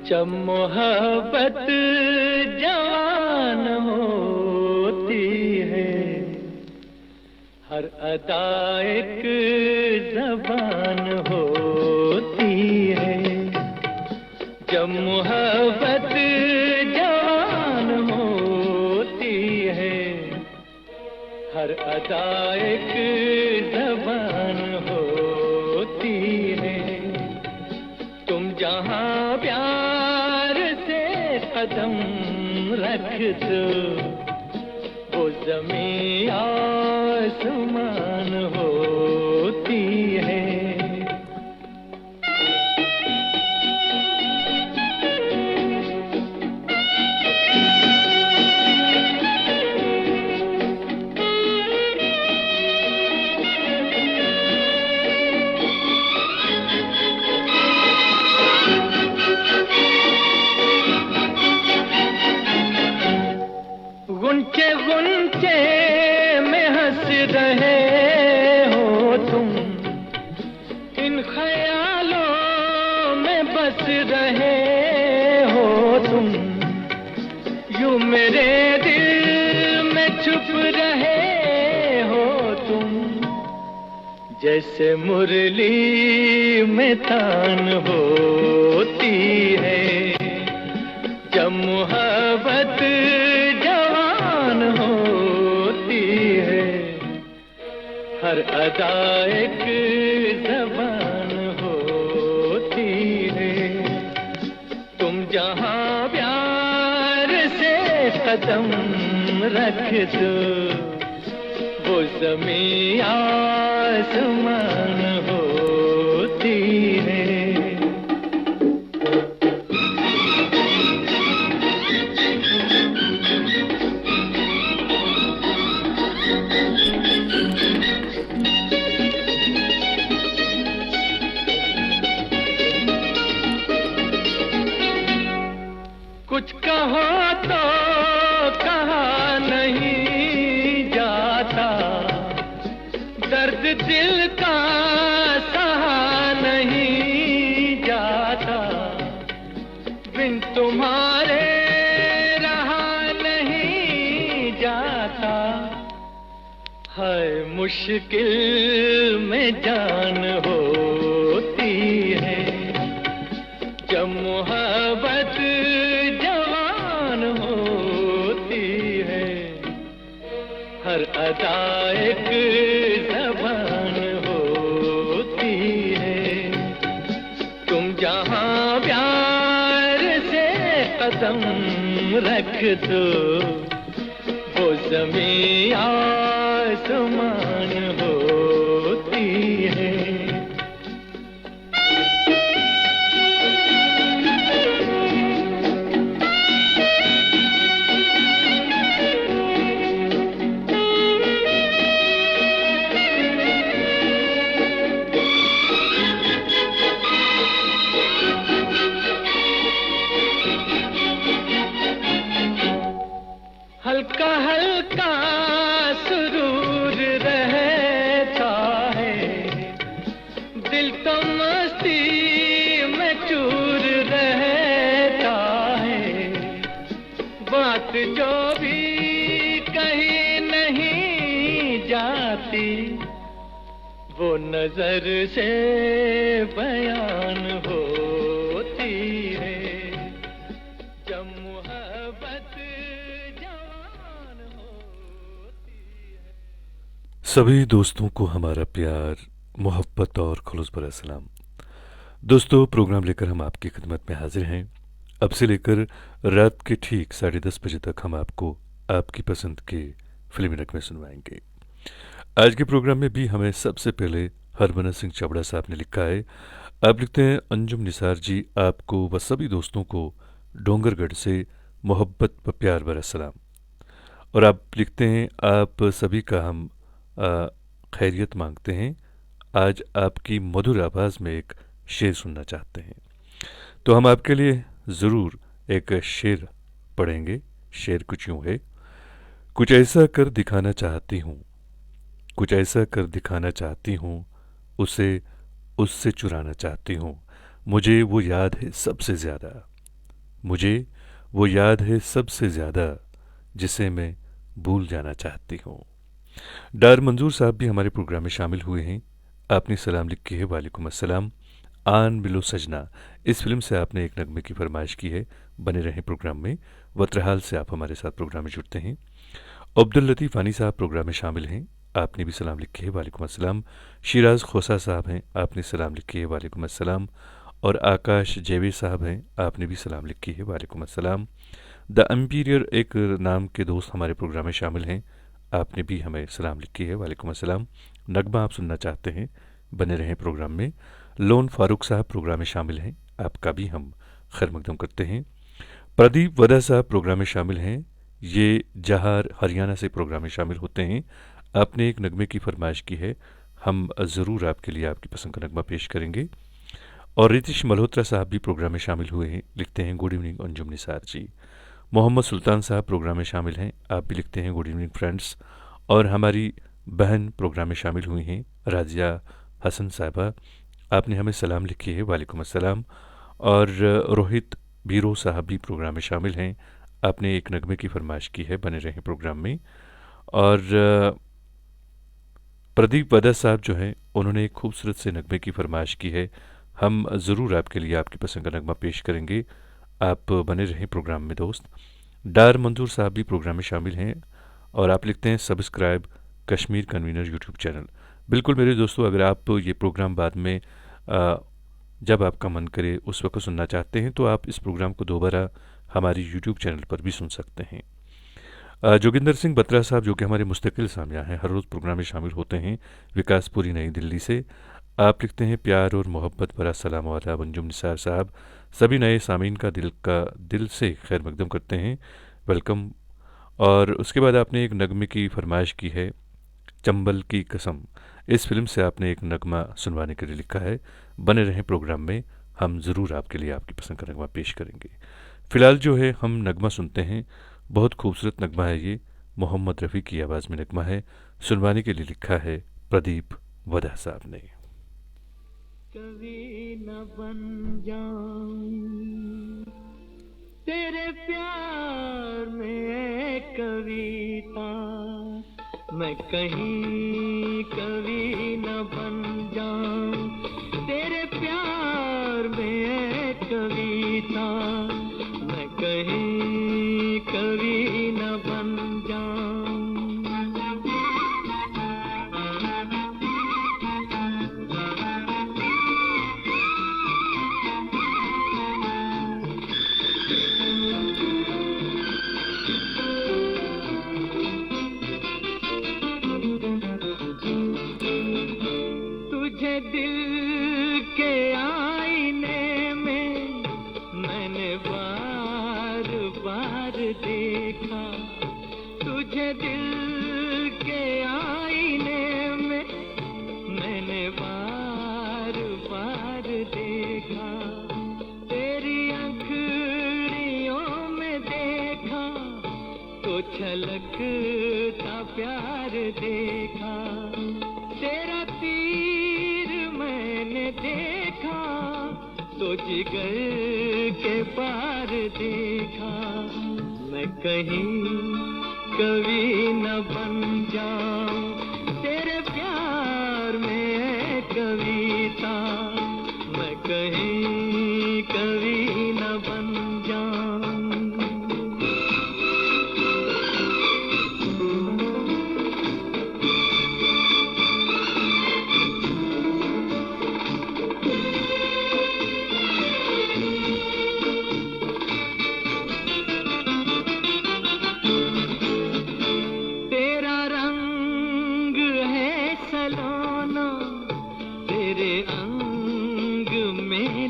जब मोहब्बत जवान होती है, हर अदा एक ज़बान होती है। जब मोहब्बत जवान होती है, हर अदा एक ज़बान होती है। तुम जहाँ प्यार से कदम रख दो, वो ज़मीं आसमान होती है। गुंचे गुंचे में हंस रहे हो तुम, इन ख्यालों में बस रहे हो तुम। यूं मेरे दिल में छुप रहे हो तुम, जैसे मुरली में तान होती है। जब मोहब्बत होती है, हर अदा एक ज़बान होती है। तुम जहाँ प्यार से कदम रख दो, वो ज़मीं आसमान होती है। कुछ कहो तो कहा नहीं जाता, दर्द दिल का सहा नहीं जाता। बिन तुम्हारे रहा नहीं जाता, है मुश्किल में जान होती है। जब मोहब्बत हर अदा एक ज़बान होती है। तुम जहाँ प्यार से कदम रख दो, वो ज़मीं आसमान होती है। हल्का हल्का सुरूर रहता है, दिल तो मस्ती में चूर रहता है। बात जो भी कहीं नहीं जाती, वो नजर से बयान होती है। जब मोहब्बत सभी दोस्तों को हमारा प्यार, मोहब्बत और खुलूस भरा सलाम। दोस्तों, प्रोग्राम लेकर हम आपकी खिदमत में हाजिर हैं। अब से लेकर रात के ठीक 10:30 बजे तक हम आपको आपकी पसंद के फिल्मी नगमे सुनवाएंगे। आज के प्रोग्राम में भी हमें सबसे पहले हरमनत सिंह चवड़ा साहब ने लिखा है। आप लिखते हैं, अंजुम निसार जी, आपको व सभी दोस्तों को डोंगरगढ़ से मोहब्बत व प्यार भरा सलाम। और आप लिखते हैं, आप सभी का हम खैरियत मांगते हैं। आज आपकी मधुर आवाज़ में एक शेर सुनना चाहते हैं, तो हम आपके लिए ज़रूर एक शेर पढ़ेंगे। शेर कुछ यूं है। कुछ ऐसा कर दिखाना चाहती हूँ, कुछ ऐसा कर दिखाना चाहती हूँ, उसे उससे चुराना चाहती हूँ। मुझे वो याद है सबसे ज़्यादा, मुझे वो याद है सबसे ज़्यादा, जिसे मैं भूल जाना चाहती हूँ। डार मंजूर साहब भी हमारे प्रोग्राम में शामिल हुए हैं। आपने सलाम लिखी है, वालेकुम अस्सलाम। आन बिलो सजना, इस फिल्म से आपने एक नगमे की फरमाइश की है। बने रहें प्रोग्राम में। वत्रहाल से आप हमारे साथ प्रोग्राम में जुड़ते हैं। अब्दुल लतीफ़ वानी साहब प्रोग्राम में शामिल हैं। आपने भी सलाम लिखी है, वालेकुम अस्सलाम। शिराज खोसा साहब हैं, आपने सलाम लिखी है, वालेकुम अस्सलाम। और आकाश जेवी साहब हैं, आपने भी सलाम लिखी है, वालेकुम अस्सलाम। द एम्पीरियर एक नाम के दोस्त हमारे प्रोग्राम में शामिल हैं। आपने भी हमें सलाम लिखी है, वालेकुम अस्सलाम। नगमा आप सुनना चाहते हैं, बने रहें प्रोग्राम में। लोन फारूक साहब प्रोग्राम में शामिल हैं, आपका भी हम खैर मकदम करते हैं। प्रदीप वदा साहब प्रोग्राम में शामिल हैं। ये जहार हरियाणा से प्रोग्राम में शामिल होते हैं। आपने एक नगमे की फरमाइश की है, हम ज़रूर आपके लिए आपकी पसंद का नगमा पेश करेंगे। और रितिश मल्होत्रा साहब भी प्रोग्राम में शामिल हुए हैं, लिखते हैं गुड इवनिंग अंजुम निसार जी। मोहम्मद सुल्तान साहब प्रोग्राम में शामिल हैं, आप भी लिखते हैं गुड इवनिंग फ्रेंड्स। और हमारी बहन प्रोग्राम में शामिल हुई हैं, राजिया हसन साहबा, आपने हमें सलाम लिखी है, वालेकुम अस्सलाम। और रोहित बीरो साहब भी प्रोग्राम में शामिल हैं, आपने एक नगमे की फरमाइश की है, बने रहें प्रोग्राम में। और प्रदीप वदा साहब जो हैं, उन्होंने एक खूबसूरत से नगमे की फरमाइश की है, हम ज़रूर आपके लिए आपकी पसंद का नगमा पेश करेंगे। आप बने रहें प्रोग्राम में दोस्त। डार मंजूर साहब भी प्रोग्राम में शामिल हैं और आप लिखते हैं subscribe Kashmir convener YouTube channel. बिल्कुल मेरे दोस्तों, अगर आप ये प्रोग्राम बाद में जब आपका मन करे उस वक्त सुनना चाहते हैं तो आप इस प्रोग्राम को दोबारा हमारी यूट्यूब चैनल पर भी सुन सकते हैं। जोगिंदर सिंह बत्रा साहब, जो कि हमारे मुस्तकिल सामिया हैं, हर रोज़ प्रोग्राम में शामिल होते हैं, विकासपुरी नई दिल्ली से। आप लिखते हैं प्यार और मोहब्बत भरा सलाम वाला अंजुम निसार साहब, सभी नए सामीन का दिल से खैर मकदम करते हैं, वेलकम। और उसके बाद आपने एक नगमे की फरमाइश की है, चंबल की कसम, इस फिल्म से आपने एक नगमा सुनवाने के लिए लिखा है। बने रहें प्रोग्राम में, हम ज़रूर आपके लिए आपकी पसंद का नगमा पेश करेंगे। फ़िलहाल जो है हम नगमा सुनते हैं, बहुत खूबसूरत नगमा है ये, मोहम्मद रफ़ी की आवाज़ में नगमा है, सुनवाने के लिए लिखा है प्रदीप वदा साहब ने। कभी न बन जाऊं तेरे प्यार में कविता, मैं कहीं कभी न बन जाऊं तेरे प्यार में कविता, मैं कहीं कभी न बन जाऊं। तुझे दिल के आईने में मैंने बार बार देखा, तुझे दिल के आईने में मैंने बार बार देखा, तेरी आँखों में देखा तो छलकता प्यार देखा, तेरा तीर मैंने देखा तो जिगर के पार देखा, मैं कहीं कभी न बन जाऊं तेरे प्यार में कविता, मैं कहीं कभी न बन जाऊं।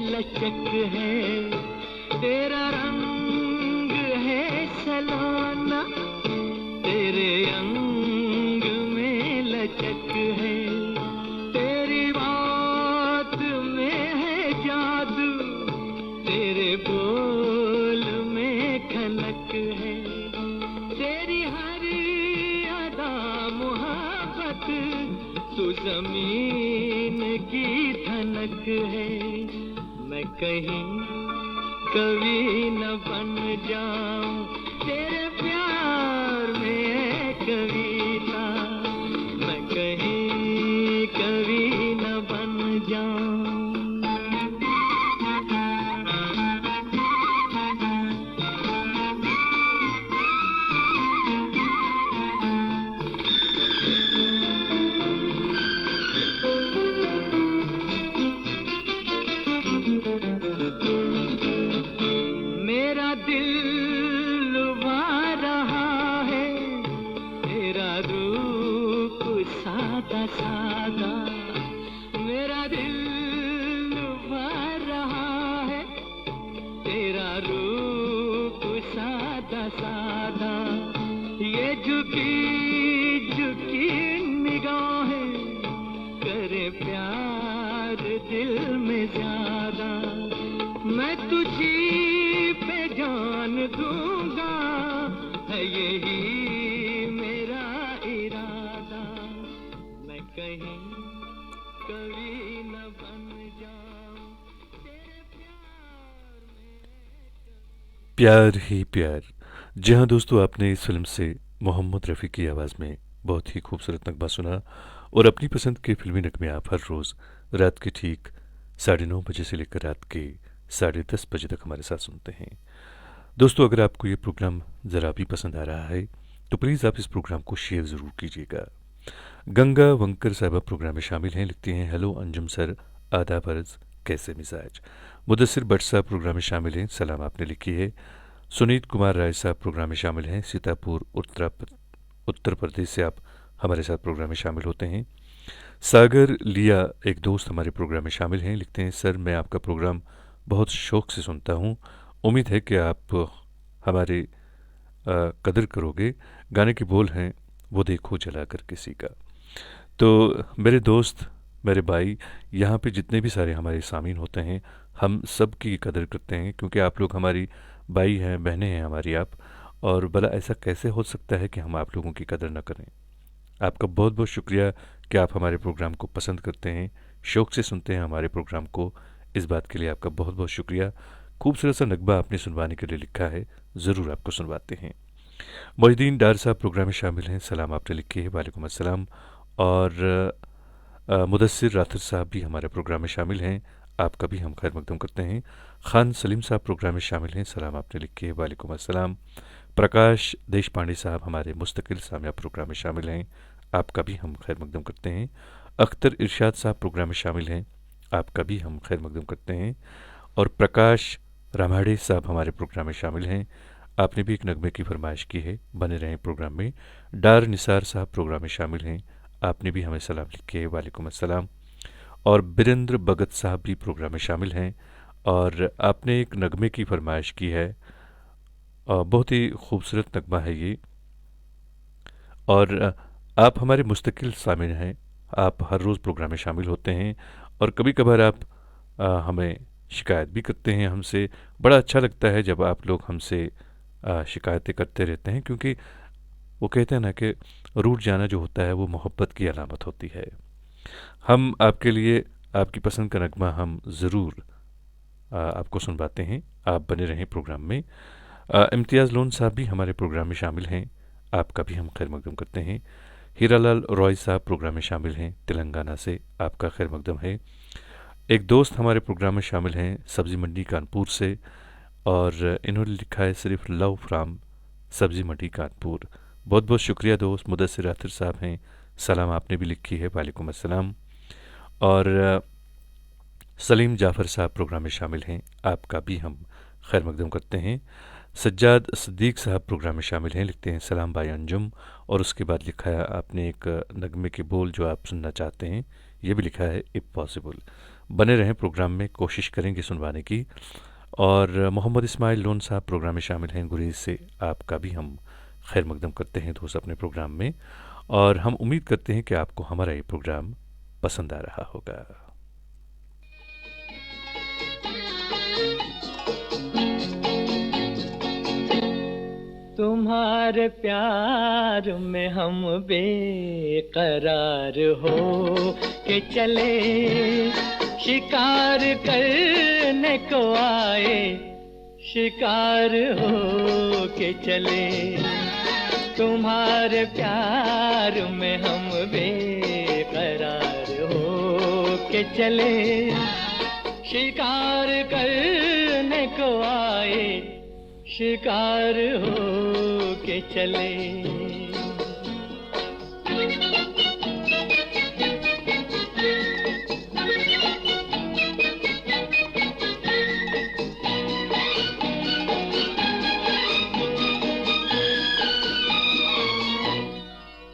लचक है तेरा रंग है सलोना, तेरे अंग में लचक है, तेरी बात में है जादू, तेरे बोल शक है मैं कहीं कभी न बन जाऊं तेरे प्यार में है कविता मैं कहीं कभी न बन जाऊं प्यार ही प्यार। जी हाँ दोस्तों, आपने इस फिल्म से मोहम्मद रफ़ी की आवाज़ में बहुत ही खूबसूरत नगमा सुना और अपनी पसंद के फिल्मी नगमे आप हर रोज़ रात के ठीक 9:30 बजे से लेकर रात के 10:30 बजे तक हमारे साथ सुनते हैं। दोस्तों, अगर आपको ये प्रोग्राम ज़रा भी पसंद आ रहा है तो प्लीज़ आप इस प्रोग्राम को शेयर ज़रूर कीजिएगा। गंगा वंकर साहबा प्रोग्राम में शामिल हैं, लिखती हैं हेलो अंजुम सर, आदाब अर्ज़, कैसे मिजाज। मुदस्सिर भट्ट साहब प्रोग्राम में शामिल हैं, सलाम आपने लिखी है। सुनीत कुमार राय साहब प्रोग्राम में शामिल हैं, सीतापुर उत्तर प्रदेश से आप हमारे साथ प्रोग्राम में शामिल होते हैं। सागर लिया एक दोस्त हमारे प्रोग्राम में शामिल हैं, लिखते हैं सर मैं आपका प्रोग्राम बहुत शौक़ से सुनता हूँ, उम्मीद है कि आप हमारे कदर करोगे। गाने के बोल हैं वो देखो जला कर किसी का। तो मेरे दोस्त, मेरे भाई, यहाँ पे जितने भी सारे हमारे सामीन होते हैं हम सब की कदर करते हैं, क्योंकि आप लोग हमारी भाई हैं, बहनें हैं हमारी आप, और भला ऐसा कैसे हो सकता है कि हम आप लोगों की कदर न करें। आपका बहुत बहुत शुक्रिया कि आप हमारे प्रोग्राम को पसंद करते हैं, शौक़ से सुनते हैं हमारे प्रोग्राम को। इस बात के लिए आपका बहुत बहुत शुक्रिया। खूबसूरत सा नगमा आपने सुनवाने के लिए लिखा है, ज़रूर आपको सुनवाते हैं। मोहिद्दीन डार साहब प्रोग्राम में शामिल हैं, सलाम आपने लिखी है, वालेकुम अस्सलाम। और मुदस्सिर राथिर साहब भी हमारे प्रोग्राम में शामिल हैं, आपका भी हम खैर मकदम करते हैं। खान सलीम साहब प्रोग्राम में शामिल हैं, सलाम आपने लिखी है, वालेकुम अस्सलाम। प्रकाश देशपांडे साहब हमारे मुस्तकिल सामिया प्रोग्राम में शामिल हैं, आपका भी हम खैर मकदम करते हैं। अख्तर इरशाद साहब प्रोग्राम में शामिल हैं, आपका भी हम खैर मकदम करते हैं। और प्रकाश रामाड़े साहब हमारे प्रोग्राम में शामिल हैं, आपने भी एक नगमे की फरमाइश की है, बने रहें प्रोग्राम में। डार निसार साहब प्रोग्राम में शामिल हैं, आपने भी हमें सलाम लिखी है, वालेकुम अस्सलाम। और बीरेंद्र भगत साहब भी प्रोग्राम में शामिल हैं और आपने एक नगमे की फरमाइश की है, बहुत ही खूबसूरत नगमा है ये। और आप हमारे मुस्तकिल सामिन हैं, आप हर रोज़ प्रोग्राम में शामिल होते हैं और कभी कभार आप हमें शिकायत भी करते हैं हमसे। बड़ा अच्छा लगता है जब आप लोग हमसे शिकायतें करते रहते हैं, क्योंकि वो कहते हैं ना कि रूठ जाना जो होता है वो मोहब्बत की अलामत होती है। हम आपके लिए आपकी पसंद का नगमा हम ज़रूर आपको सुनवाते हैं, आप बने रहें प्रोग्राम में। इम्तियाज़ लोन साहब भी हमारे प्रोग्राम में शामिल हैं, आपका भी हम खैर मकदम करते हैं। हीरालाल रॉय साहब प्रोग्राम में शामिल हैं, तेलंगाना से, आपका खैर मकदम है। एक दोस्त हमारे प्रोग्राम में शामिल हैं सब्ज़ी मंडी कानपुर से, और इन्होंने लिखा है सिर्फ लव फ्राम सब्ज़ी मंडी कानपुर। बहुत बहुत शुक्रिया दोस्त। मुदस्सिर राथिर साहब हैं, सलाम आपने भी लिखी है, वालेकुम अस्सलाम। और सलीम जाफ़र साहब प्रोग्राम में शामिल हैं, आपका भी हम खैर मकदम करते हैं। सज्जाद सिद्दीक साहब प्रोग्राम में शामिल हैं, लिखते हैं सलाम भाई अंजुम। और उसके बाद लिखा है आपने एक नगमे के बोल जो आप सुनना चाहते हैं, ये भी लिखा है इफ़ पॉसिबल। बने रहें प्रोग्राम में, कोशिश करेंगे सुनवाने की। और मोहम्मद इस्माइल लोन साहब प्रोग्राम में शामिल हैं गुरेज से, आपका भी हम खैर मकदम करते हैं दोस्त अपने प्रोग्राम में। और हम उम्मीद करते हैं कि आपको हमारा ये प्रोग्राम पसंद आ रहा होगा। तुम्हारे प्यार में हम बेकरार हो के चले, शिकार करने को आए, शिकार हो के चले। तुम्हारे प्यार में हम बेकरार हो के चले, शिकार करने को आए, शिकार हो के चले।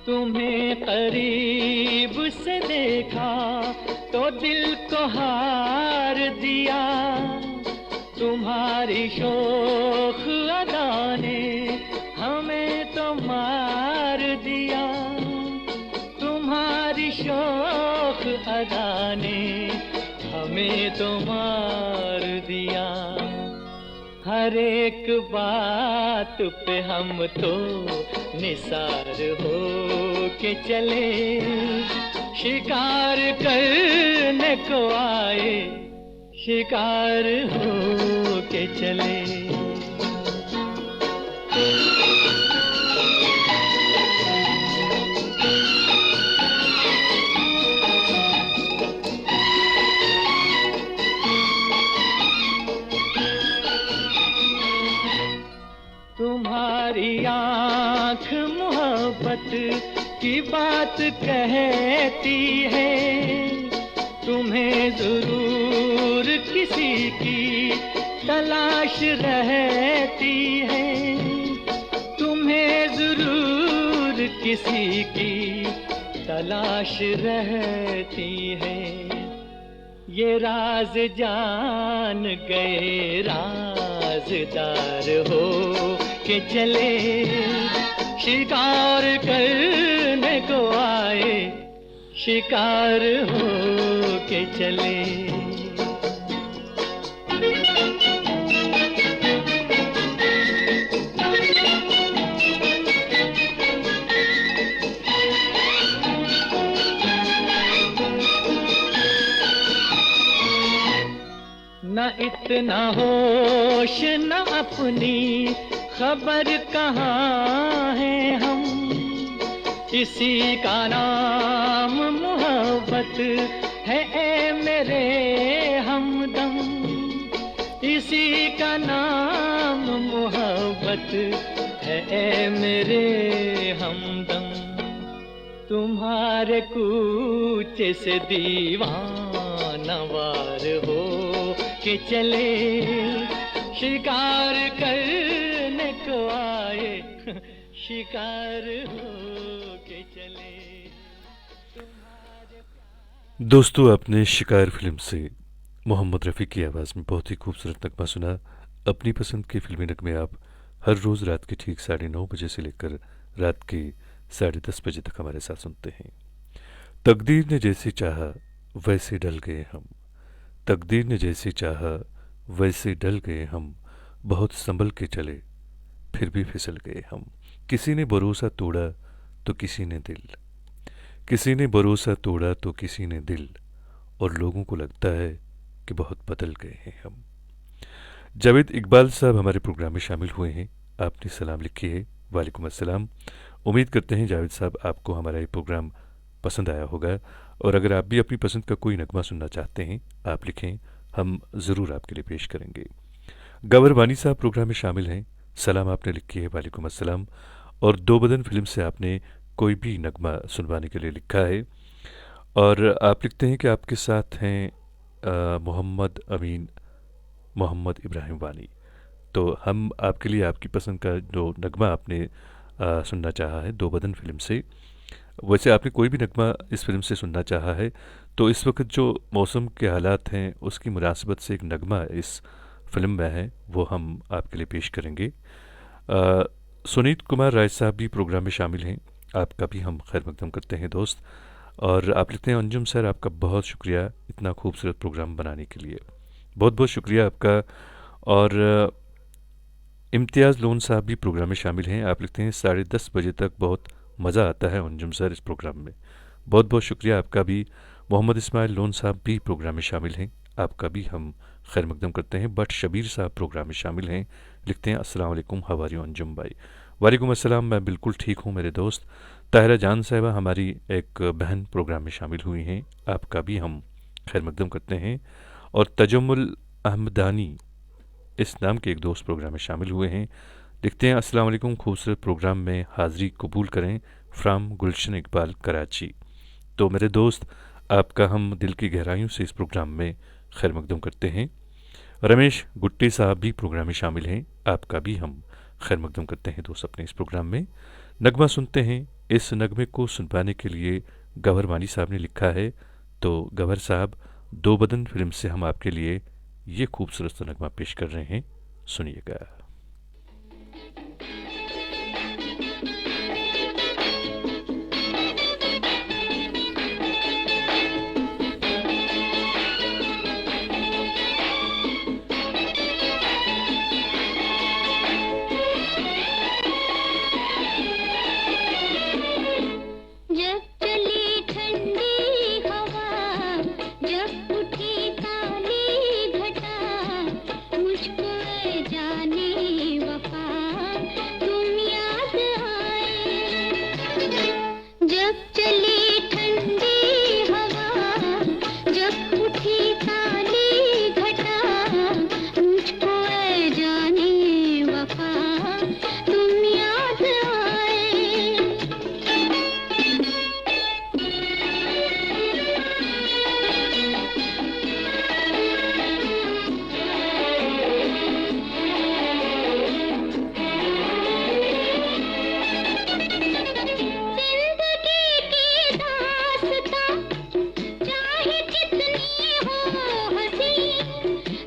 तुम्हें करीब से देखा तो दिल को हार दिया, तुम्हारी शोख अदा ने हमें तो मार दिया, तुम्हारी शोख अदा ने हमें तो मार दिया। हर एक बात पे हम तो निसार हो के चले, शिकार करने को आए, शिकार हो के चले। तुम्हारी आँख मोहब्बत की बात कहती है, तुम्हें जरूर किसी की तलाश रहती है, तुम्हें जरूर किसी की तलाश रहती है। ये राज जान गए राजदार हो के चले, शिकार करने को आए, शिकार हो के चले। न इतना होश न अपनी खबर कहाँ है हम, इसी का नाम मोहब्बत है ए मेरे हमदम, इसी का नाम मोहब्बत है ए मेरे हमदम। तुम्हारे कूचे से दीवाना वार हो के चले, शिकार करने को आए, शिकार हो के चले। दोस्तों, आपने शिकार फिल्म से मोहम्मद रफ़ी की आवाज़ में बहुत ही खूबसूरत नगमा सुना। अपनी पसंद के फिल्मी नगमे आप हर रोज़ रात के ठीक 9:30 बजे से लेकर रात के 10:30 बजे तक हमारे साथ सुनते हैं। तकदीर ने जैसे चाहा वैसे डल गए हम, तकदीर ने जैसे चाहा वैसे डल गए हम, बहुत संभल के चले फिर भी फिसल गए हम। किसी ने भरोसा तोड़ा तो किसी ने दिल, किसी ने भरोसा तोड़ा तो किसी ने दिल, और लोगों को लगता है कि बहुत बदल गए हैं हम। जावेद इकबाल साहब हमारे प्रोग्राम में शामिल हुए हैं। आपने सलाम लिखी है, वालेकुम अस्सलाम। उम्मीद करते हैं जावेद साहब आपको हमारा ये प्रोग्राम पसंद आया होगा, और अगर आप भी अपनी पसंद का कोई नगमा सुनना चाहते हैं आप लिखें, हम ज़रूर आपके लिए पेश करेंगे। गवर वानी साहब प्रोग्राम में शामिल हैं। सलाम आपने लिखी है, वालेकुम अस्सलाम। और दो बदन फिल्म से आपने कोई भी नगमा सुनवाने के लिए लिखा है, और आप लिखते हैं कि आपके साथ हैं मोहम्मद अमीन, मोहम्मद इब्राहिम वानी। तो हम आपके लिए आपकी पसंद का जो नगमा आपने सुनना चाहा है दो बदन फिल्म से, वैसे आपने कोई भी नगमा इस फिल्म से सुनना चाहा है तो इस वक्त जो मौसम के हालात हैं उसकी मुनासिबत से एक नगमा इस फिल्म में है, वो हम आपके लिए पेश करेंगे। सुनीत कुमार राय साहब भी प्रोग्राम में शामिल हैं, आपका भी हम खैर मकदम करते हैं दोस्त। और आप लिखते हैं, अंजुम सर आपका बहुत शुक्रिया इतना खूबसूरत प्रोग्राम बनाने के लिए, बहुत बहुत शुक्रिया आपका। और इम्तियाज़ लोन साहब भी प्रोग्राम में शामिल हैं। आप लिखते हैं 10:30 बजे तक बहुत मज़ा आता है अंजुम सर इस प्रोग्राम में, बहुत बहुत शुक्रिया आपका भी, मोहम्मद इस्माइल लोन साहब भी प्रोग्राम में शामिल हैं, आपका भी हम खैर मकदम करते हैं। बट शबीर साहब प्रोग्राम में शामिल हैं, लिखते हैं अस्सलाम वालेकुम, हाउ आर यू अंजुम भाई। वालेकुम अस्सलाम, मैं बिल्कुल ठीक हूँ मेरे दोस्त। ताहिरा जान साहिबा हमारी एक बहन प्रोग्राम में शामिल हुई हैं, आपका भी हम खैर मकदम करते हैं। और तजम्मुल अहमदानी इस नाम के एक दोस्त प्रोग्राम में शामिल हुए हैं, लिखते हैं अस्सलाम वालेकुम, खूबसूरत प्रोग्राम में हाज़िरी कबूल करें, फ्राम गुलशन इकबाल कराची। तो मेरे दोस्त, आपका हम दिल की गहराइयों से इस प्रोग्राम में खैर मकदम करते हैं। रमेश गुट्टी साहब भी प्रोग्राम में शामिल हैं, आपका भी हम खैर मकदम करते हैं दोस्त अपने इस प्रोग्राम में। नगमा सुनते हैं, इस नगमे को सुनवाने के लिए गवर मानी साहब ने लिखा है। तो गवर साहब, दो बदन फिल्म से हम आपके लिए ये खूबसूरत सा नगमा पेश कर रहे हैं, सुनिएगा। जब चली ठंडी हवा, जब उठी काली घटा, मुझको ऐ जाने वफा तुम याद आए। जब चली ठंडी हवा, जब उठी काली घटा, मुझको ऐ जाने वफा तुम याद आए। जिंदगी की दास्तां चाहे जितनी हो हंसी,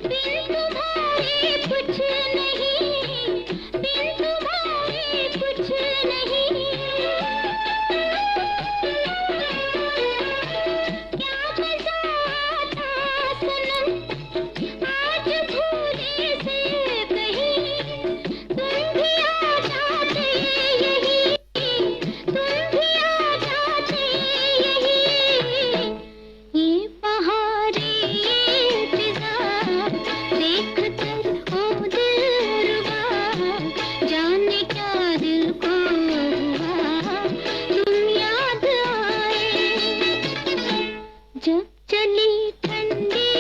बिन तुम्हारे कुछ नहीं, बिन तुम्हारे कुछ नहीं। क्या मजा आता सनम आज भूले से कहीं, तुम भी आ जाते यही, तुम भी आ जाते यही। ये बहारें ये फिजा देख कर हो दिलरुबा, जाने क्या दिल को हुआ तुम याद आए। जब चली ठंडी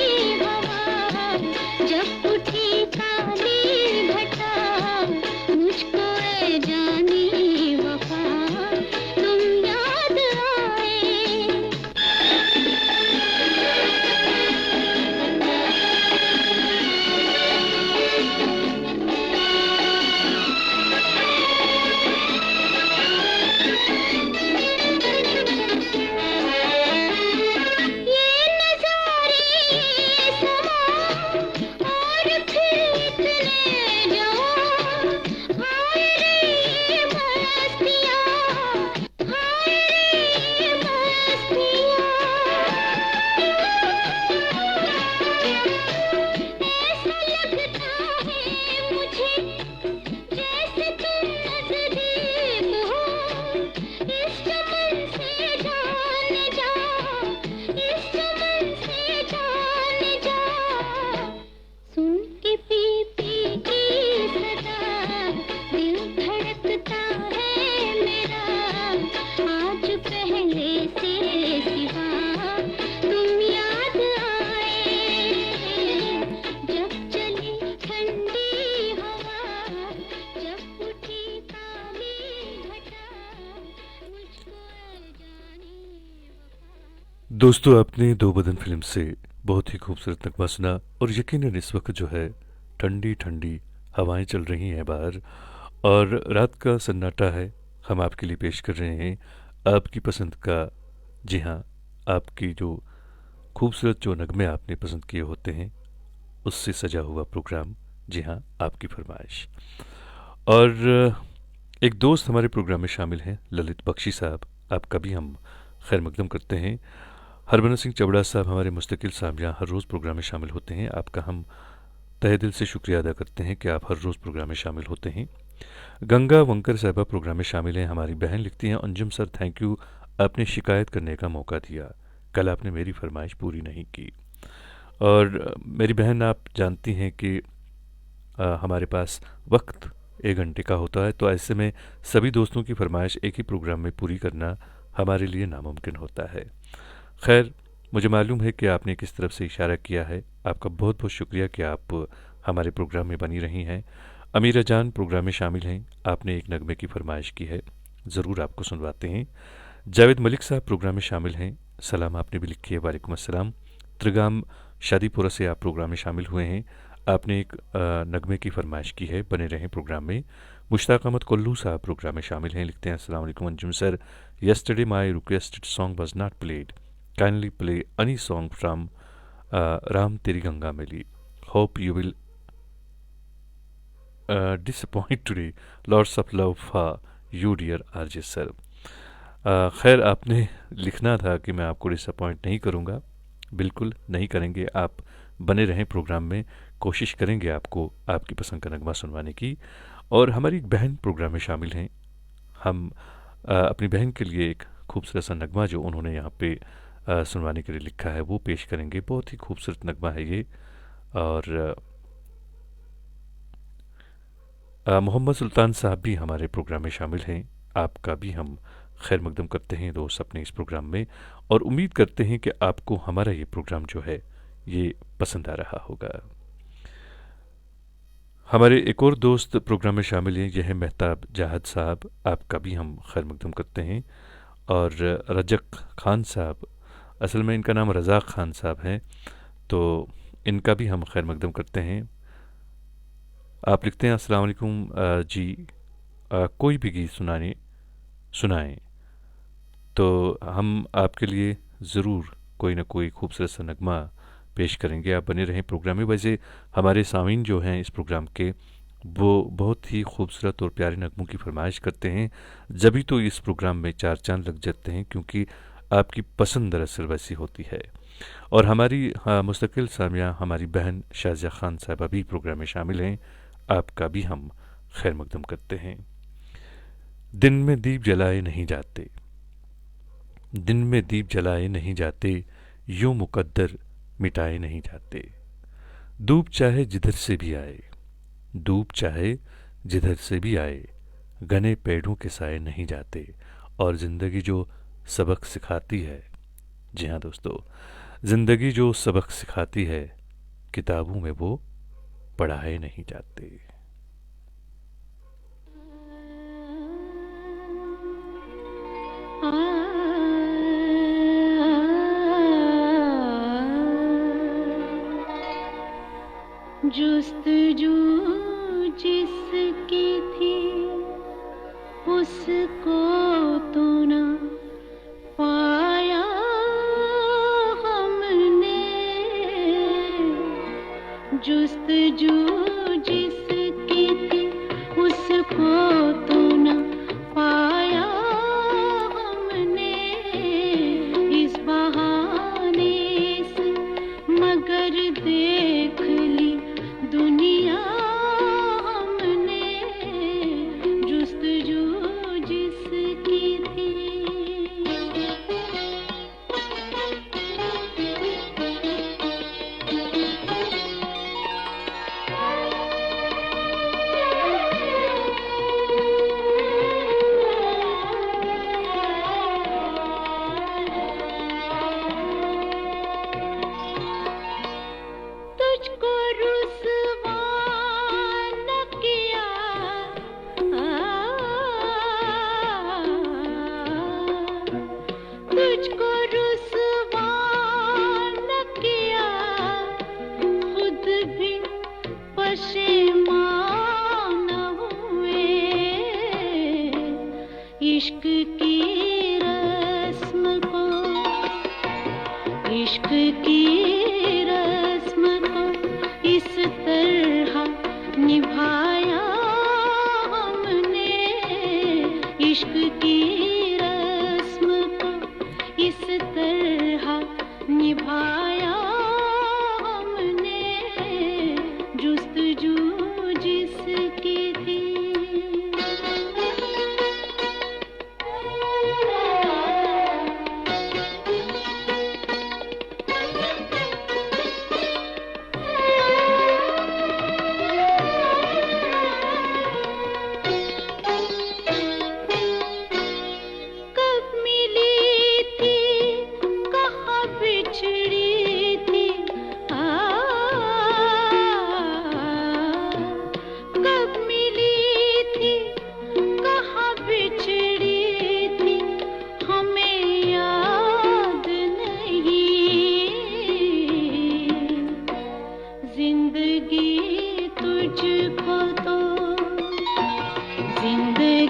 हवा, जब उठी काली घटा, मुझको ऐ जाने वफा तुम याद आए। ये नजारे ये समा और फिर इतने जवां, हाय रे ये मस्तियाँ, हाय रे ये मस्तियाँ। ऐसा लगता है मुझे जैसे तुम नजदीक हो, इस चमन से जान जा, इस चमन से जान जा। सुन के पी की सदा दिल धड़कता है मेरा, आज पहले से सिवा तुम याद आए। जब चली ठंडी हवा, जब उठी काली घटा, मुझको ऐ जाने वफा। दोस्तों, आपने दो बदन फिल्म से बहुत ही खूबसूरत नगमा सुना, और यकीनन इस वक्त जो है ठंडी ठंडी हवाएं चल रही हैं बाहर, और रात का सन्नाटा है। हम आपके लिए पेश कर रहे हैं आपकी पसंद का, जी हाँ, आपकी जो खूबसूरत जो नगमे आपने पसंद किए होते हैं उससे सजा हुआ प्रोग्राम, जी हाँ, आपकी फरमाइश। और एक दोस्त हमारे प्रोग्राम में शामिल हैं, ललित बख्शी साहब, आपका भी हम खैर मकदम करते हैं। हरबंस सिंह चबड़ा साहब हमारे मुस्तकिल सामया हर रोज़ प्रोग्राम में शामिल होते हैं, आपका हम तहे दिल से शुक्रिया अदा करते हैं कि आप हर रोज़ प्रोग्राम में शामिल होते हैं। गंगा वंकर साहबा प्रोग्राम में शामिल हैं, हमारी बहन लिखती हैं, अंजुम सर थैंक यू, आपने शिकायत करने का मौका दिया। कल आपने मेरी फरमाइश पूरी नहीं की। और मेरी बहन, आप जानती हैं कि हमारे पास वक्त 1 घंटे का होता है, तो ऐसे में सभी दोस्तों की फरमाइश एक ही प्रोग्राम में पूरी करना हमारे लिए नामुमकिन होता है। खैर, मुझे मालूम है कि आपने किस तरफ से इशारा किया है। आपका बहुत बहुत शुक्रिया कि आप हमारे प्रोग्राम में बनी रही हैं। अमीरा जान प्रोग्राम में शामिल हैं, आपने एक नगमे की फरमाइश की है, ज़रूर आपको सुनवाते हैं। जावेद मलिक साहब प्रोग्राम में शामिल हैं, सलाम आपने भी लिखी है, वालेकुम अस्सलाम। त्रिगाम शादीपुरा से आप प्रोग्राम में शामिल हुए हैं, आपने एक नगमे की फरमाइश की है, बने रहें प्रोग्राम में। मुश्ताक अहमद कोल्लू साहब प्रोग्राम में शामिल हैं, लिखते हैं अस्सलाम वालेकुम Anjum sir, yesterday my requested song was not played, kindly play any song from Ram Teri Ganga Meli, hope you will disappoint today, lots of love for you dear RJ sir। खैर, आपने लिखना था कि मैं आपको डिसअपॉइंट नहीं करूँगा, बिल्कुल नहीं करेंगे, आप बने रहें प्रोग्राम में, कोशिश करेंगे आपको आपकी पसंद का नगमा सुनवाने की। और हमारी एक बहन प्रोग्राम में शामिल हैं, हम अपनी बहन के लिए एक खूबसूरत सा नगमा जो उन्होंने यहाँ पे सुनवाने के लिए लिखा है वो पेश करेंगे। बहुत ही खूबसूरत नगमा है ये। और मोहम्मद सुल्तान साहब भी हमारे प्रोग्राम में शामिल हैं, आपका भी हम खैर मकदम करते हैं दोस्त अपने इस प्रोग्राम में, और उम्मीद करते हैं कि आपको हमारा ये प्रोग्राम जो है ये पसंद आ रहा होगा। हमारे एक और दोस्त प्रोग्राम में शामिल हैं, यह है मेहताब जाहद साहब, आपका भी हम खैर मकदम करते हैं। और रजक खान साहब, असल में इनका नाम रज़ाक खान साहब हैं, तो इनका भी हम खैर मकदम करते हैं। आप लिखते हैं अस्सलाम वालेकुम जी, कोई भी गीत सुनाएं तो हम आपके लिए ज़रूर कोई ना कोई खूबसूरत सा नगमा पेश करेंगे, आप बने रहें प्रोग्राम में। वैसे हमारे सामीन जो हैं इस प्रोग्राम के, वो बहुत ही खूबसूरत और प्यारे नगमों की फरमाइश करते हैं, जभी तो इस प्रोग्राम में चार चांद लग जाते हैं, क्योंकि आपकी पसंद दरअसल वैसी होती है। और हमारी मुस्तकिल सामिया हमारी बहन शाजिया खान साहबा भी प्रोग्राम में शामिल हैं, आपका भी हम खैर मकदम करते हैं। दिन में दीप जलाए नहीं जाते, दिन में दीप जलाए नहीं जाते, यूं मुकद्दर मिटाए नहीं जाते। धूप चाहे जिधर से भी आए, धूप चाहे जिधर से भी आए, घने पेड़ों के साए नहीं जाते। और ज़िंदगी जो सबक सिखाती है, जी हाँ दोस्तों, ज़िंदगी जो सबक सिखाती है, किताबों में वो पढ़ाए नहीं जाते। जुस्तजू जिसकी थी उसको तो ना पाया हमने, जुस्तजू जिसकी थी उसको तो ना पाया हमने, इस बहाने से मगर देख ली दुनिया हमने, जुस्तजू जिसकी थी। तुझको रुसवा न किया, तुझको रुसवा न किया, खुद भी पशेमान हुए, इश्क की रस्म को, इश्क की रस्म को इस तरह निभाया हमने, इश्क की रस्म को इस तरह निभाया हमने, जुस्तजू जिसकी थी।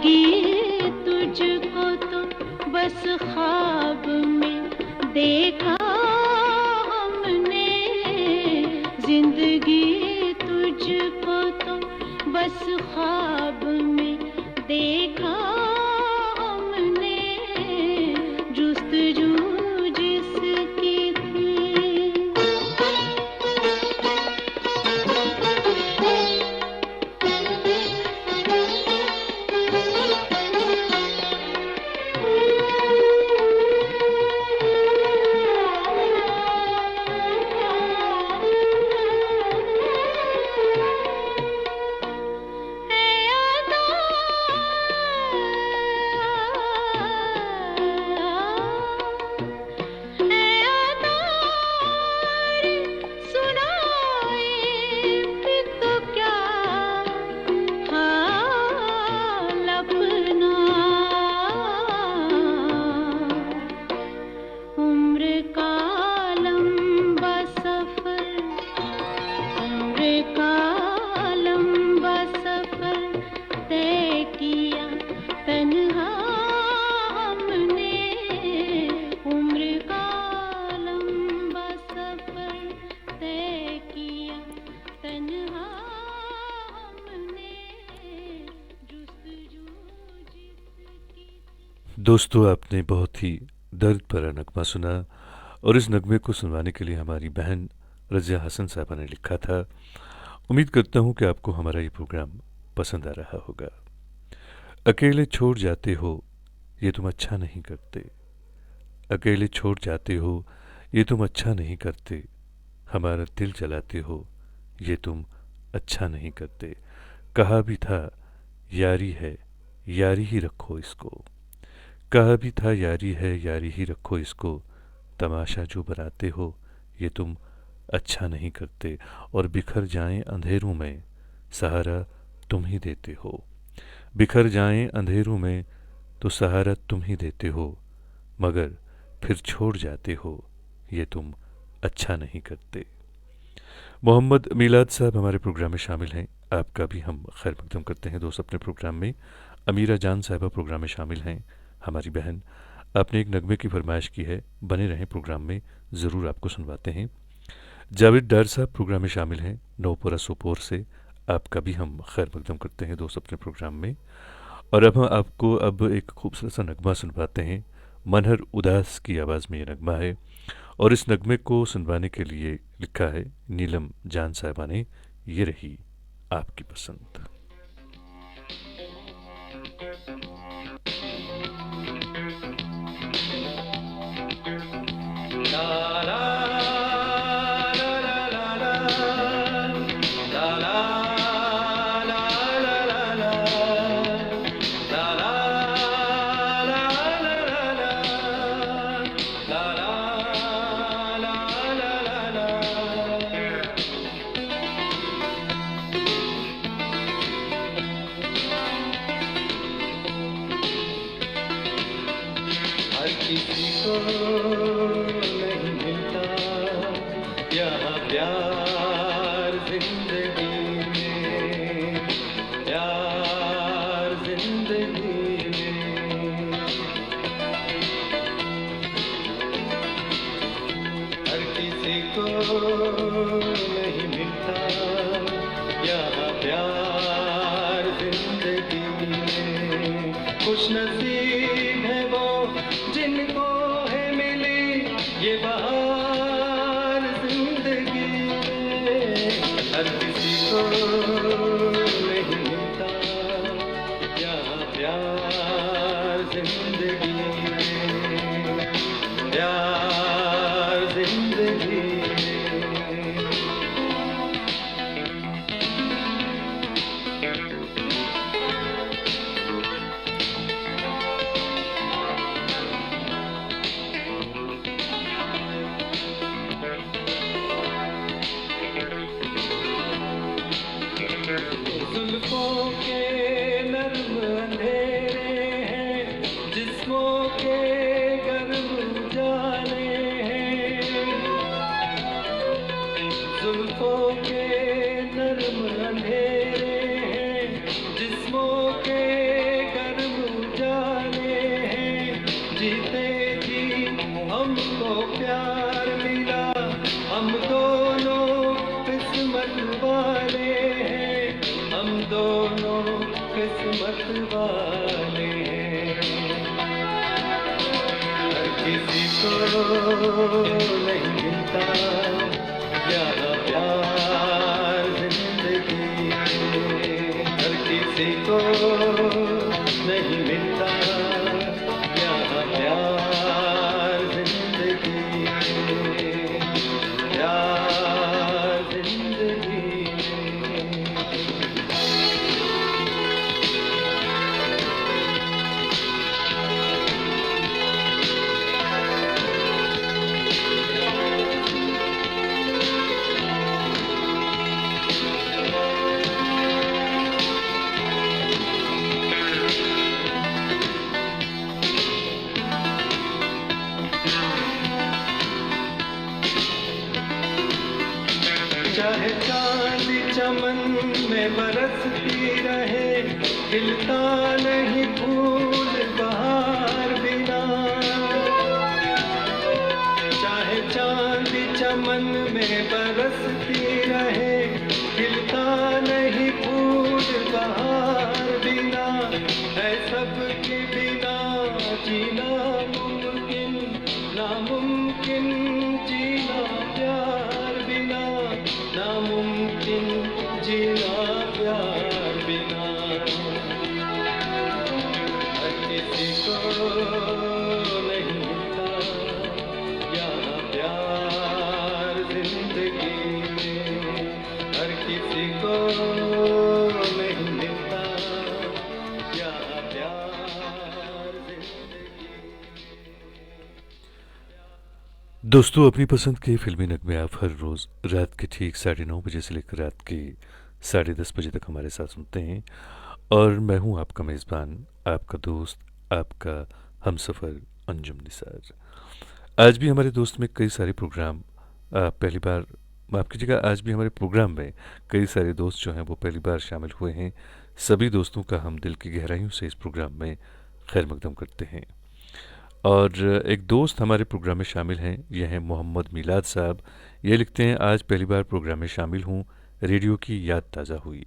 जिंदगी तुझको तो बस ख्वाब में देखा हमने, जिंदगी तुझको तो बस ख्वाब में देखा हमने, जुस्तजू जिसकी थी। दोस्तों, आपने बहुत ही दर्द भरा नगमा सुना और इस नगमे को सुनवाने के लिए हमारी बहन रज़िया हसन साहबा ने लिखा था। उम्मीद करता हूँ कि आपको हमारा ये प्रोग्राम पसंद आ रहा होगा। अकेले छोड़ जाते हो ये तुम अच्छा नहीं करते, अकेले छोड़ जाते हो ये तुम अच्छा नहीं करते, हमारा दिल जलाते हो ये तुम अच्छा नहीं करते। कहा भी था यारी है यारी ही रखो इसको, कहा भी था यारी है यारी ही रखो इसको, तमाशा जो बनाते हो ये तुम अच्छा नहीं करते। और बिखर जाएं अंधेरों में सहारा तुम ही देते हो, बिखर जाएं अंधेरों में तो सहारा तुम ही देते हो, मगर फिर छोड़ जाते हो ये तुम अच्छा नहीं करते। मोहम्मद मीलाद साहब हमारे प्रोग्राम में शामिल हैं, आपका भी हम खैर मकदम करते हैं दोस्त अपने प्रोग्राम में। अमीरा जान साहबा प्रोग्राम में शामिल हैं, हमारी बहन। आपने एक नगमे की फरमाइश की है, बने रहें प्रोग्राम में, ज़रूर आपको सुनवाते हैं। जावेद डार साहब प्रोग्राम में शामिल हैं नौपुरा सोपोर से, आपका भी हम खैर मकदम करते हैं दोस्त अपने प्रोग्राम में। और अब हम आपको अब एक खूबसूरत सा नगमा सुनवाते हैं, मनहर उदास की आवाज़ में ये नगमा है और इस नगमे को सुनवाने के लिए लिखा है नीलम जान साहबा ने। ये रही आपकी पसंद। मत वाले हैं। हर किसी को नहीं मिलता यहाँ प्यार जिंदगी में, हर किसी को नहीं मिलता यहाँ प्यार जिंदगी में, प्यार जिंदगी में। चाहे चांदी चमन में बरसती रहे, खिलता नहीं फूल बहार बिना। चाहे चांदी चमन में बरसती रहे, खिलता नहीं फूल बहार बिना। है सबके बिना जीना मुमकिन, नामुमकिन जीना प्यार बिना, नामुमकिन जीना प्यार बिना। हर किसी को नहीं मिलता यहाँ प्यार जिंदगी में, हर किसी को नहीं मिलता यहाँ प्यार जिंदगी में। दोस्तों, अपनी पसंद के फिल्मी नगमे आप हर रोज़ रात के ठीक 9:30 बजे से लेकर रात के 10:30 बजे तक हमारे साथ सुनते हैं। और मैं हूं आपका मेज़बान, आपका दोस्त, आपका हमसफ़र अंजुम निसार। आज भी हमारे दोस्त में कई सारे प्रोग्राम पहली बार, माफ़ कीजिएगा, आज भी हमारे प्रोग्राम में कई सारे दोस्त जो हैं वो पहली बार शामिल हुए हैं। सभी दोस्तों का हम दिल की गहराइयों से इस प्रोग्राम में खैर मकदम करते हैं। और एक दोस्त हमारे प्रोग्राम में शामिल हैं, यह हैं मोहम्मद मीलाद साहब। ये लिखते हैं, आज पहली बार प्रोग्राम में शामिल हूँ, रेडियो की याद ताज़ा हुई।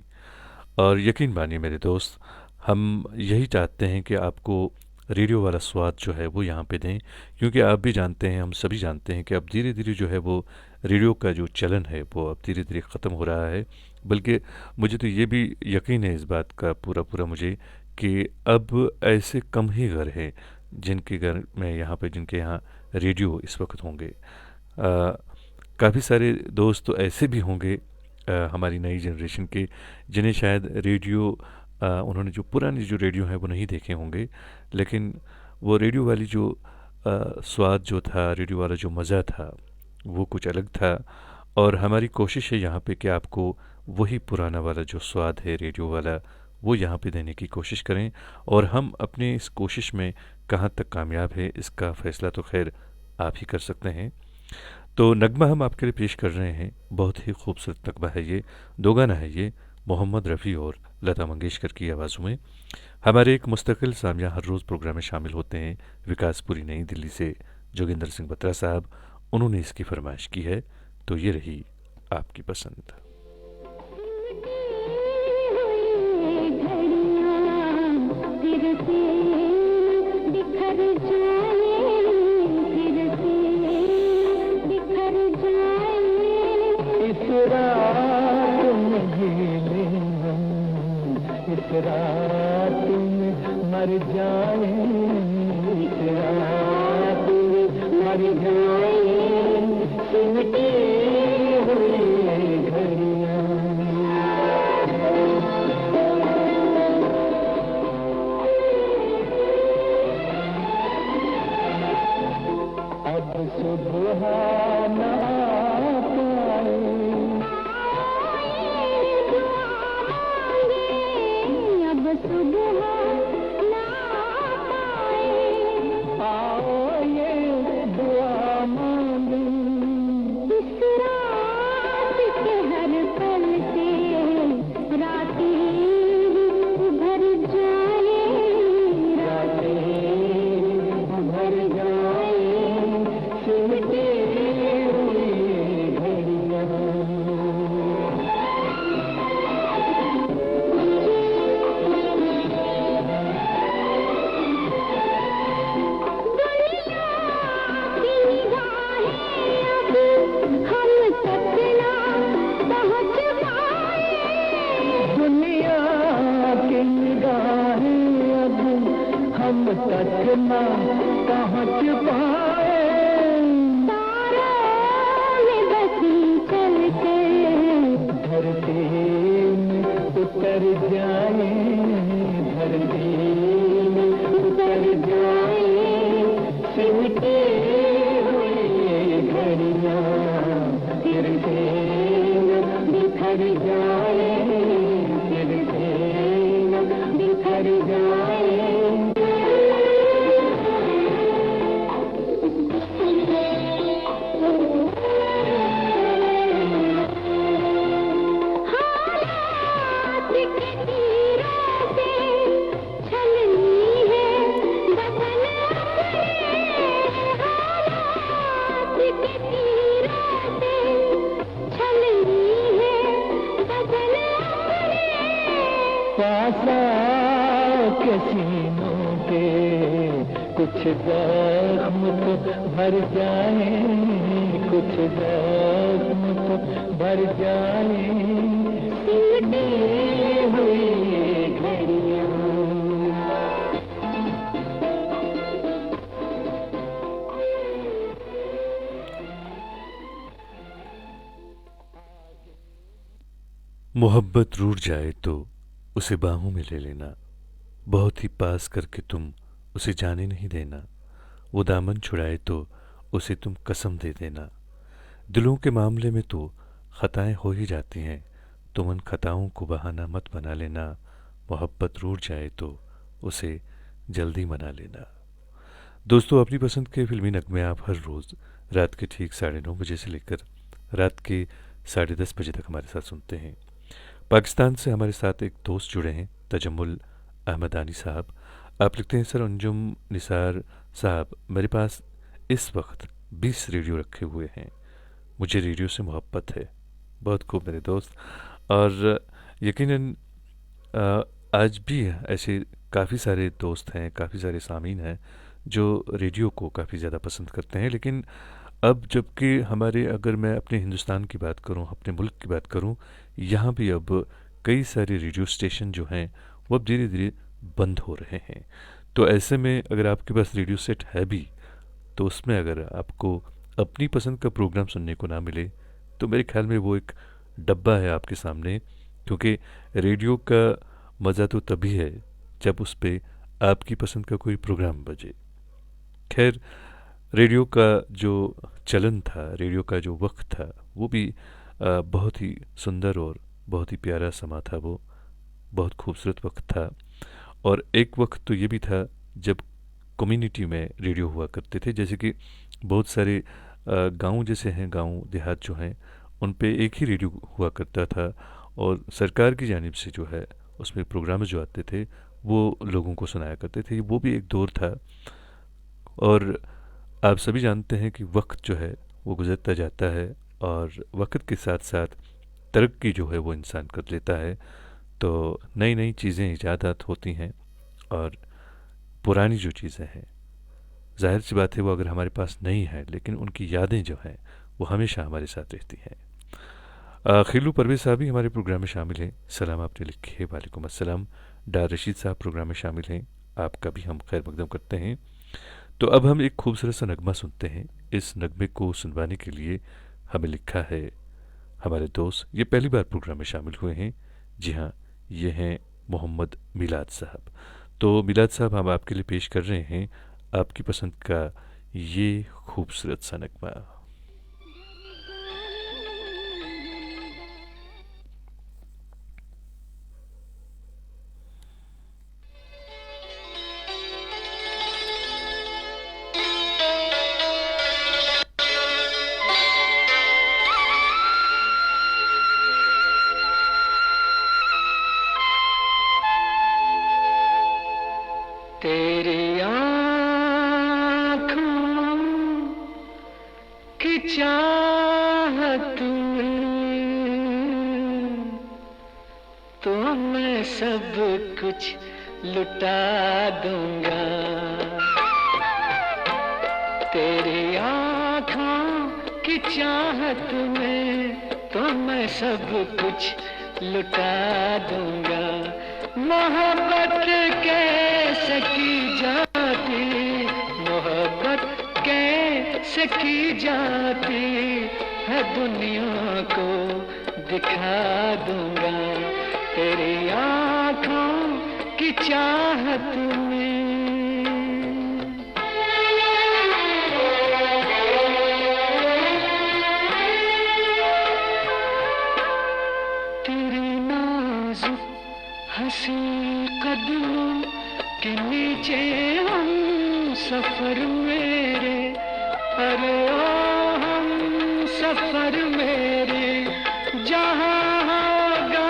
और यकीन मानिए मेरे दोस्त, हम यही चाहते हैं कि आपको रेडियो वाला स्वाद जो है वो यहाँ पे दें, क्योंकि आप भी जानते हैं, हम सभी जानते हैं कि अब धीरे धीरे जो है वो रेडियो का जो चलन है वो अब धीरे धीरे ख़त्म हो रहा है। बल्कि मुझे तो ये भी यकीन है इस बात का पूरा मुझे कि अब ऐसे कम ही घर हैं जिनके घर में यहाँ पे, जिनके यहाँ रेडियो इस वक्त होंगे। काफ़ी सारे दोस्त तो ऐसे भी होंगे हमारी नई जनरेशन के, जिन्हें शायद रेडियो उन्होंने जो पुरानी जो रेडियो है वो नहीं देखे होंगे, लेकिन वो रेडियो वाली जो स्वाद जो था, रेडियो वाला जो मज़ा था वो कुछ अलग था। और हमारी कोशिश है यहाँ पे कि आपको वही पुराना वाला जो स्वाद है रेडियो वाला वो यहाँ पे देने की कोशिश करें। और हम अपने इस कोशिश में कहाँ तक कामयाब है इसका फ़ैसला तो खैर आप ही कर सकते हैं। तो नगमा हम आपके लिए पेश कर रहे हैं, बहुत ही खूबसूरत नगमा है ये, दो गाना है ये, मोहम्मद रफ़ी और लता मंगेशकर की आवाज़ों में। हमारे एक मुस्तकिल सामिया हर रोज़ प्रोग्राम में शामिल होते हैं विकासपुरी नई दिल्ली से जोगिंदर सिंह बत्रा साहब, उन्होंने इसकी फरमाइश की है, तो ये रही आपकी पसंद। रात में मर जाए, इस रात में मर जाए, सिमटी हुई घड़ियां। अब सुबह ना पाए, सुबह ना पाए, आओ ये दुआ मांगे, इस रात के हर पल से रातें भर जाए, रातें भर जाए, सिमटे हुई घड़ियां। की निगाहें अब हम तक ना पहुँच पाए। तारों में बसी चलते धरती में उतर जाए, धरती में उतर जाए, सिमटे हुए घड़ियां फिर से बिखर जाए, फिर से बिखर जाए। सीनों के कुछ जख्म तो भर जाए, कुछ जख्म तो भर जाए, सिमटे हुए घड़ियां। मोहब्बत रूठ जाए तो उसे बाहों में ले लेना, बहुत ही पास करके तुम उसे जाने नहीं देना, वो दामन छुड़ाए तो उसे तुम कसम दे देना। दिलों के मामले में तो खताएं हो ही जाती हैं, तुम उन खताओं को बहाना मत बना लेना। मोहब्बत रूठ जाए तो उसे जल्दी मना लेना। दोस्तों, अपनी पसंद के फिल्मी नगमे आप हर रोज़ रात के ठीक 9:30 बजे से लेकर रात के 10:30 बजे तक हमारे साथ सुनते हैं। पाकिस्तान से हमारे साथ एक दोस्त जुड़े हैं, तजम्मुल अहमदानी साहब। आप लिखते हैं, सर अंजुम निसार साहब, मेरे पास इस वक्त 20 रेडियो रखे हुए हैं, मुझे रेडियो से मोहब्बत है। बहुत खूब मेरे दोस्त। और यकीनन आज भी ऐसे काफ़ी सारे दोस्त हैं, काफ़ी सारे सामीन हैं जो रेडियो को काफ़ी ज़्यादा पसंद करते हैं। लेकिन अब जबकि हमारे, अगर मैं अपने हिंदुस्तान की बात करूं, अपने मुल्क की बात करूं, यहाँ भी अब कई सारे रेडियो स्टेशन जो हैं वो अब धीरे धीरे बंद हो रहे हैं। तो ऐसे में अगर आपके पास रेडियो सेट है भी, तो उसमें अगर आपको अपनी पसंद का प्रोग्राम सुनने को ना मिले, तो मेरे ख्याल में वो एक डब्बा है आपके सामने, क्योंकि रेडियो का मज़ा तो तभी है जब उस पर आपकी पसंद का कोई प्रोग्राम बजे। खैर, रेडियो का जो चलन था, रेडियो का जो वक्त था, वो भी बहुत ही सुंदर और बहुत ही प्यारा समा था। वो बहुत खूबसूरत वक्त था। और एक वक्त तो ये भी था जब कम्युनिटी में रेडियो हुआ करते थे, जैसे कि बहुत सारे गांव जैसे हैं, गांव देहात जो हैं, उन पे एक ही रेडियो हुआ करता था और सरकार की जानिब से जो है उसमें प्रोग्राम जो आते थे वो लोगों को सुनाया करते थे। वो भी एक दौर था। और आप सभी जानते हैं कि वक्त जो है वो गुजरता जाता है और वक्त के साथ साथ तरक्की जो है वो इंसान कर लेता है, तो नई नई चीज़ें ईजादात होती हैं और पुरानी जो चीज़ें हैं, जाहिर सी बात है वो अगर हमारे पास नहीं है, लेकिन उनकी यादें जो हैं वो हमेशा हमारे साथ रहती हैं। खिलू परवेज़ साहब भी हमारे प्रोग्राम में शामिल हैं। सलाम आपने लिखे है। वालेकुम अस्सलाम। डार रशीद साहब प्रोग्राम में शामिल हैं, आपका भी हम खैर मकदम करते हैं। तो अब हम एक खूबसूरत सा नगमा सुनते हैं। इस नगमे को सुनवाने के लिए हमें लिखा है हमारे दोस्त, ये पहली बार प्रोग्राम में शामिल हुए हैं। जी हाँ, ये हैं मोहम्मद मिलाद साहब। तो मिलाद साहब, हम आपके लिए पेश कर रहे हैं आपकी पसंद का ये खूबसूरत सा नगमा। तेरी आँखों की चाहत में तो मैं सब कुछ लुटा दूंगा। तेरी आँखों की चाहत में तो मैं सब कुछ लुटा दूंगा। मोहब्बत कैसे की जाती, मोहब्बत कैसे की जाती है दुनिया को दिखा दूंगा तेरी आँखों की चाहत में। तेरे नाजुक हंसी कदमों के नीचे हम सफर मेरे, अरे ओ हम सफर मेरे, जहाँ होगा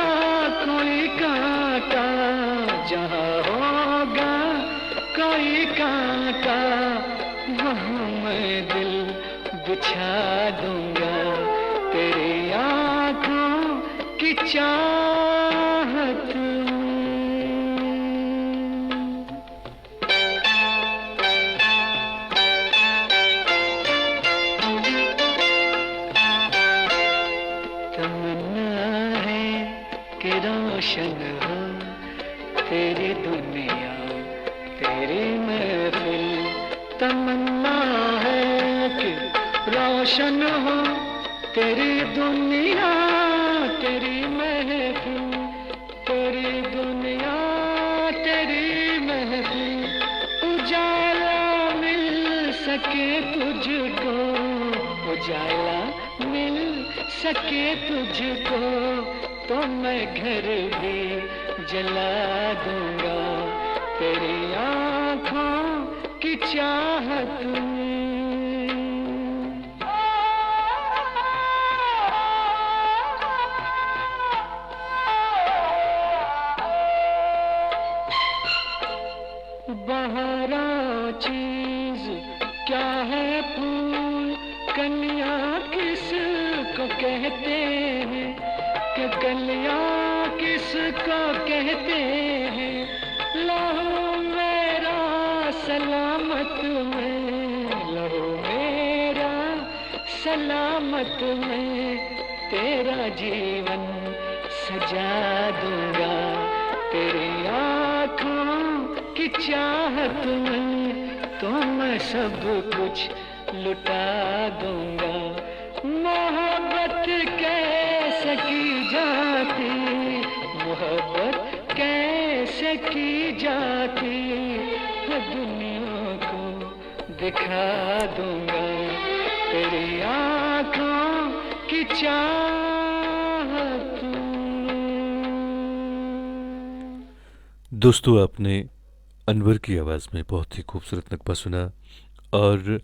कोई कांटा, जहाँ होगा कोई कांटा, वहाँ मैं दिल बिछा दूंगा तेरी आँखों की चाहत में। तमन्ना है कि रोशन हो तेरी दुनिया तेरी महफिल, तमन्ना है कि रोशन हो तेरी दुनिया तेरी महफिल, तेरी दुनिया तेरी महफिल, उजाला मिल सके तुझको, उजाला मिल सके तुझको, तो मैं घर भी जला दूंगा तेरी आँखों की चाहत में। बहारा चीज क्या है फूल, कलियां किसको कहते हैं, कि कलियां किसको कहते हैं, लहू मेरा सलामत में, लहू मेरा सलामत में, तेरा जीवन सजा दूंगा तेरी आँखों की चाहत में, तो मैं सब कुछ लुटा दूंगा। मोहब्बत कैसे की जाती, मोहब्बत कैसे की जाती है दुनिया को दिखा दूंगा तेरी आँखों की चाहत में। दोस्तों, आपने अनवर की आवाज़ में बहुत ही खूबसूरत नगमा सुना, और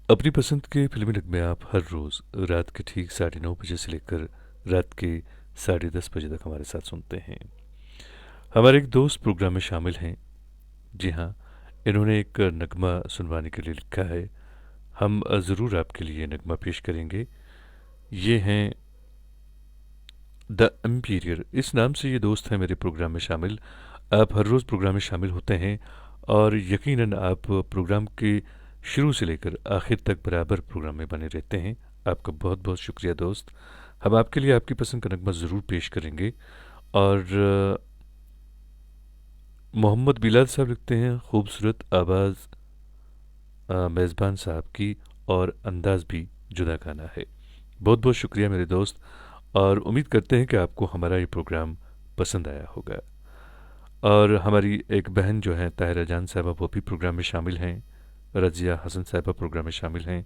अपनी पसंद के फिल्मी नगमे आप हर रोज़ रात के ठीक 9:30 बजे से लेकर रात के 10:30 बजे तक हमारे साथ सुनते हैं। हमारे एक दोस्त प्रोग्राम में शामिल हैं। जी हाँ, इन्होंने एक नगमा सुनवाने के लिए लिखा है, हम ज़रूर आपके लिए नगमा पेश करेंगे। ये हैं द एम्पीरियर, इस नाम से ये दोस्त हैं मेरे प्रोग्राम में शामिल। आप हर रोज़ प्रोग्राम में शामिल होते हैं और यकीनन आप प्रोग्राम के शुरू से लेकर आखिर तक बराबर प्रोग्राम में बने रहते हैं। आपका बहुत बहुत शुक्रिया दोस्त। हम आपके लिए आपकी पसंद का नगमा ज़रूर पेश करेंगे। और मोहम्मद बिलाल साहब लिखते हैं, खूबसूरत आवाज़ मेज़बान साहब की और अंदाज़ भी जुदा गाना है। बहुत बहुत शुक्रिया मेरे दोस्त, और उम्मीद करते हैं कि आपको हमारा ये प्रोग्राम पसंद आया होगा। और हमारी एक बहन जो हैं ताहिरा जान साहबा, वो भी प्रोग्राम में शामिल हैं। रज़िया हसन साहबा प्रोग्राम में शामिल हैं।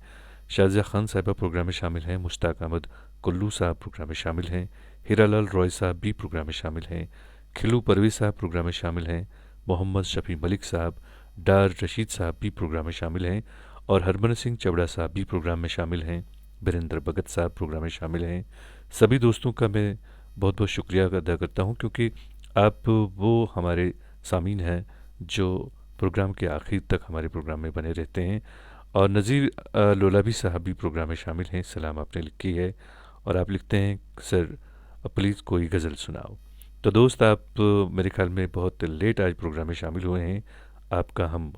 शाजिया खान साहबा प्रोग्राम में शामिल हैं। मुश्ताक अहमद कुल्लू साहब प्रोग्राम में शामिल हैं। हीरालाल रॉय साहब भी प्रोग्राम में शामिल हैं। खिलू परवेज साहब प्रोग्राम में शामिल हैं। मोहम्मद शफ़ी मलिक साहब, डार रशीद साहब भी प्रोग्राम में शामिल हैं। और हरमन सिंह चवड़ा साहब भी प्रोग्राम में शामिल हैं। बीरेंद्र भगत साहब प्रोग्राम में शामिल हैं। सभी दोस्तों का मैं बहुत बहुत शुक्रिया अदा करता हूँ, क्योंकि आप वो हमारे सामीन हैं जो प्रोग्राम के आखिर तक हमारे प्रोग्राम में बने रहते हैं। और नज़ीर लोलाबी साहब भी प्रोग्राम में शामिल हैं। सलाम आपने लिखी है, और आप लिखते हैं, सर प्लीज़ कोई गज़ल सुनाओ। तो दोस्त, आप मेरे ख्याल में बहुत लेट आज प्रोग्राम में शामिल हुए हैं। आपका हम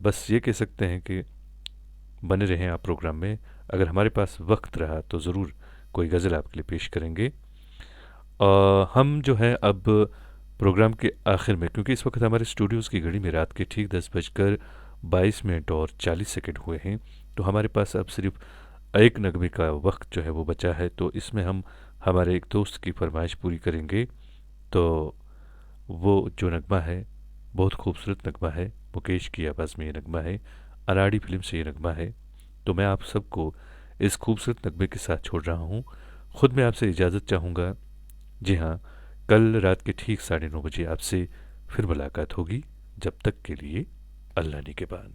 बस ये कह सकते हैं कि बने रहें आप प्रोग्राम में। अगर हमारे पास वक्त रहा तो ज़रूर कोई गज़ल आपके लिए पेश करेंगे। हम जो है अब प्रोग्राम के आखिर में, क्योंकि इस वक्त हमारे स्टूडियोज़ की घड़ी में रात के ठीक 10:22 और 40 सेकंड हुए हैं, तो हमारे पास अब सिर्फ एक नगमे का वक्त जो है वो बचा है। तो इसमें हम हमारे एक दोस्त की फरमाइश पूरी करेंगे। तो वो जो नगमा है बहुत खूबसूरत नगमा है, मुकेश की आवाज़ में ये नगमा है, अनाड़ी फिल्म से ये नगमा है। तो मैं आप सबको इस खूबसूरत नगमे के साथ छोड़ रहा हूँ। ख़ुद मैं आपसे इजाज़त चाहूँगा। जी हाँ, कल रात के ठीक 9:30 बजे आपसे फिर मुलाकात होगी। जब तक के लिए अल्लाह निगहबान।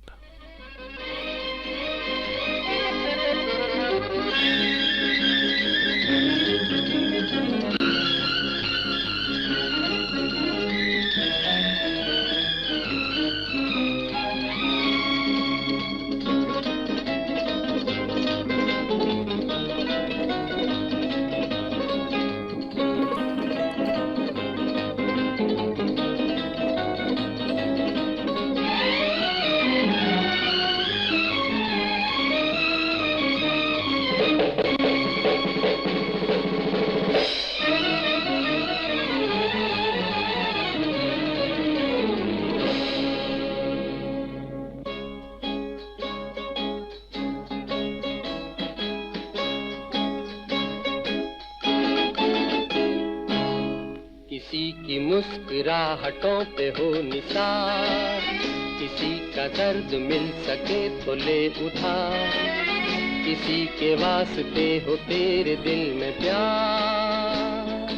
मुस्कुराहटों पे हो निसार, किसी का दर्द मिल सके तो ले उधार, किसी के वास्ते हो तेरे दिल में प्यार,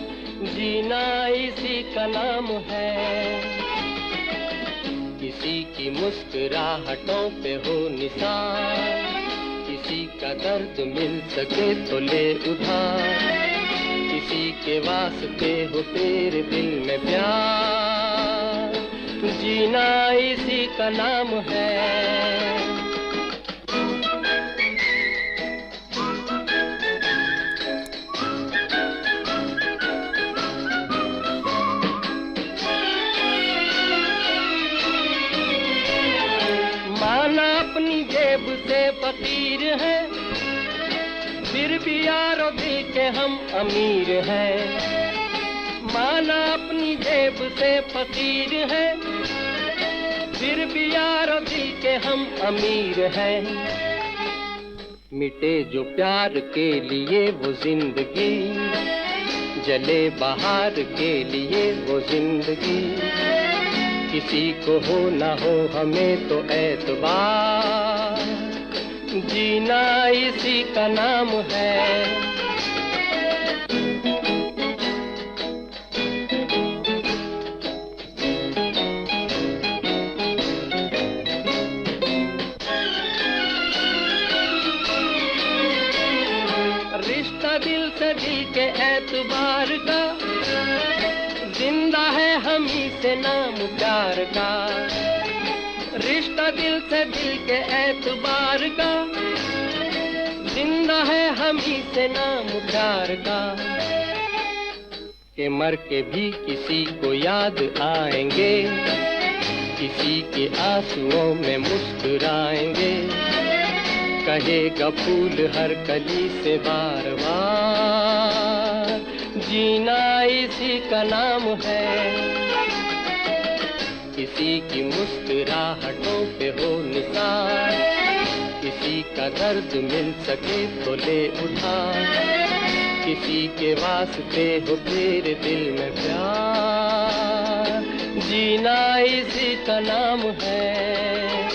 जीना इसी का नाम है। किसी की मुस्कुराहटों पे हो निसार, किसी का दर्द मिल सके तो ले उधार, किसी के वास्ते हो तेरे दिल में प्यार, जीना इसी का नाम है। माना अपनी जेब से फकीर है, फिर भी यारो दिल के हम अमीर हैं। माना अपनी जेब से फकीर है, फिर भी यारो दिल के हम अमीर हैं। मिटे जो प्यार के लिए वो जिंदगी, जले बहार के लिए वो जिंदगी, किसी को हो ना हो हमें तो एतबार, जीना इसी का नाम है। रिश्ता दिल से दिल के एतबार का, जिंदा है हम ही से नाम प्यार का। रिश्ता दिल से दिल के एतबार का, जिंदा है हम ही से नाम प्यार का। के मर के भी किसी को याद आएंगे, किसी के आंसुओं में मुस्कुराएंगे, कहेगा फूल हर कली से बार बार, जीना इसी का नाम है। किसी की मुस्कुराहटों पे हो निसार, किसी का दर्द मिल सके तो ले उधार, किसी के वास्ते हो तेरे दिल में प्यार, जीना इसी का नाम है।